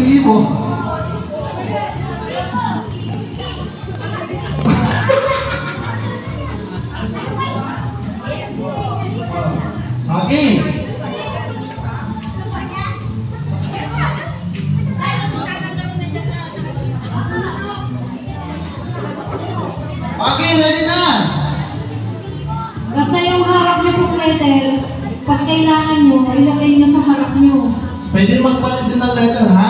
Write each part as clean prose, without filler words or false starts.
libo. Okay. Okay, ready na. Basta yung harap niyo pong letter, pag kailangan nyo, ilagay nyo sa harap nyo. Pwede magpalit din ng letter, ha?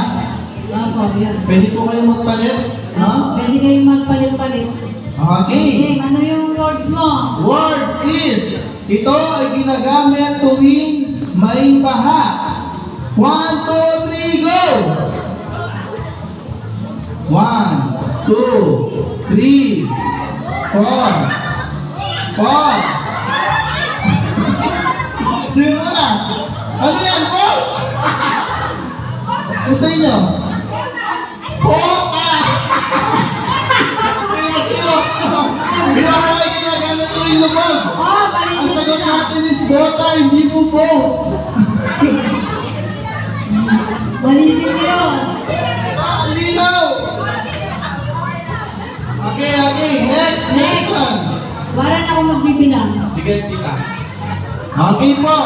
Opo, yan. Pwede po kayo magpalit, no? Pwede kayong magpalit-palit. Okay. Okay, ano yung words mo? Words is, ito ay ginagamit tuwing may baha. 1, 2, 3, go! 1, 2, 3, 4, 5. Simula! Ano yan, Paul? Ano sa inyo? Pota! Sino? Hindi mo ay ginagamit tuwing lubog. Oh, Ang sagot natin is bota, hindi po po. Malitin yun. Linaw! Okay. Next one. Para na ako magbibilang. Sige, tita. Okay po.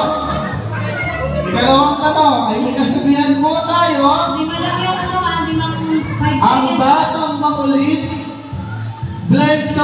Ikalawang tanong, ay may kasabihan po tayo. Lima lang yung ano, limang 5 Ang seconds. batang makulit, blank sa